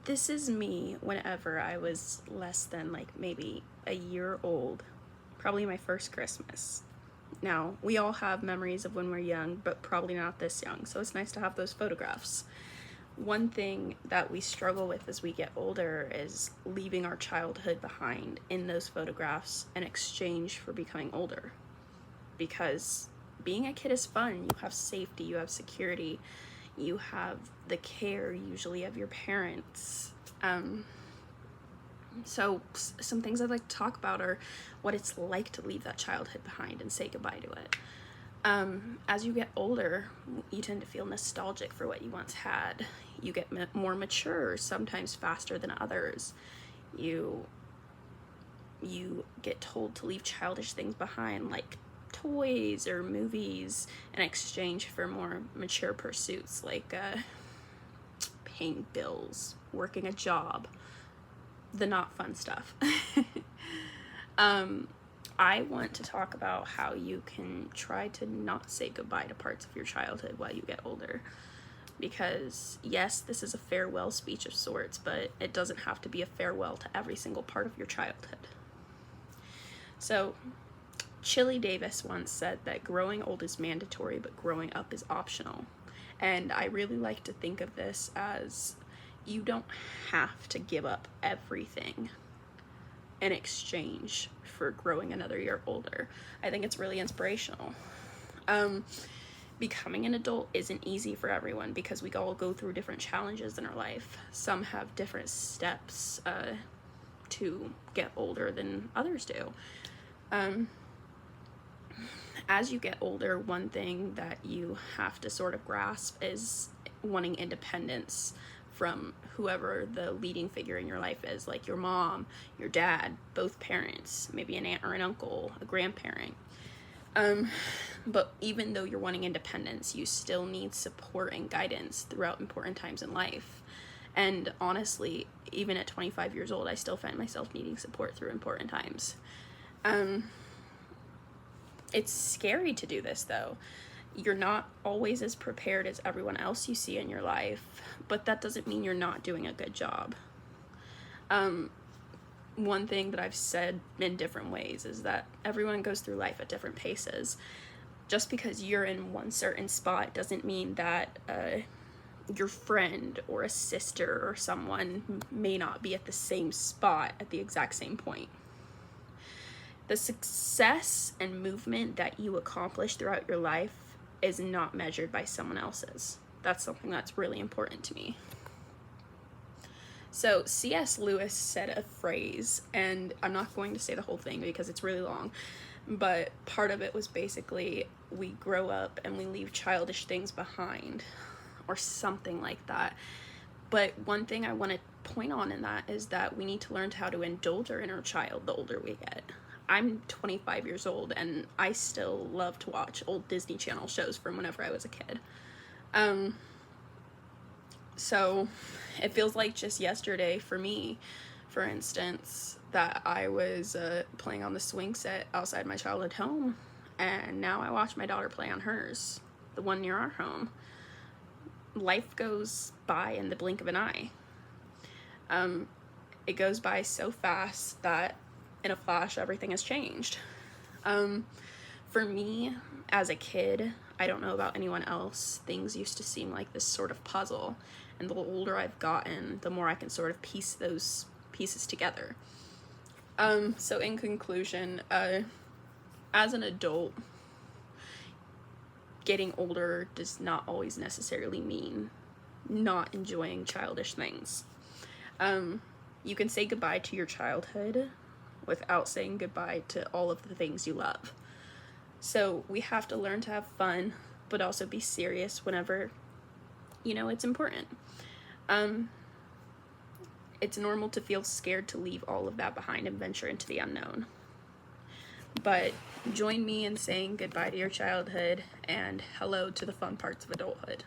this is me whenever I was less than like maybe a year old, probably my first Christmas. Now, we all have memories of when we're young, but probably not this young, so it's nice to have those photographs. One thing that we struggle with as we get older is leaving our childhood behind in those photographs in exchange for becoming older. Because being a kid is fun. You have safety, you have security, you have the care usually of your parents. So some things I'd like to talk about are what it's like to leave that childhood behind and say goodbye to it. As you get older, you tend to feel nostalgic for what you once had. You get more mature, sometimes faster than others. You get told to leave childish things behind, like toys or movies, in exchange for more mature pursuits, like paying bills, working a job, the not fun stuff. I want to talk about how you can try to not say goodbye to parts of your childhood while you get older. Because yes, this is a farewell speech of sorts, but it doesn't have to be a farewell to every single part of your childhood. So, Chili Davis once said that growing old is mandatory, but growing up is optional. And I really like to think of this as you don't have to give up everything in exchange for growing another year older. I think it's really inspirational. Becoming an adult isn't easy for everyone because we all go through different challenges in our life. Some have different steps to get older than others do. As you get older, one thing that you have to sort of grasp is wanting independence from whoever the leading figure in your life is, like your mom, your dad, both parents, maybe an aunt or an uncle, a grandparent. But even though you're wanting independence, you still need support and guidance throughout important times in life. And honestly, even at 25 years old, I still find myself needing support through important times. It's scary to do this though. You're not always as prepared as everyone else you see in your life, but that doesn't mean you're not doing a good job. One thing that I've said in different ways is that everyone goes through life at different paces. Just because you're in one certain spot doesn't mean that your friend or a sister or someone may not be at the same spot at the exact same point. The success and movement that you accomplish throughout your life is not measured by someone else's. That's something that's really important to me. So C.S. Lewis said a phrase, and I'm not going to say the whole thing because it's really long, but part of it was basically we grow up and we leave childish things behind, or something like that. But one thing I want to point on in that is that we need to learn how to indulge our inner child the older we get. I'm 25 years old and I still love to watch old Disney Channel shows from whenever I was a kid. So it feels like just yesterday for me, for instance, that I was playing on the swing set outside my childhood home, and now I watch my daughter play on hers, the one near our home. Life goes by in the blink of an eye. It goes by so fast that in a flash, everything has changed. For me, as a kid, I don't know about anyone else, things used to seem like this sort of puzzle. And the older I've gotten, the more I can sort of piece those pieces together. So in conclusion, as an adult, getting older does not always necessarily mean not enjoying childish things. You can say goodbye to your childhood without saying goodbye to all of the things you love. So we have to learn to have fun, but also be serious whenever, it's important. It's normal to feel scared to leave all of that behind and venture into the unknown. But join me in saying goodbye to your childhood and hello to the fun parts of adulthood.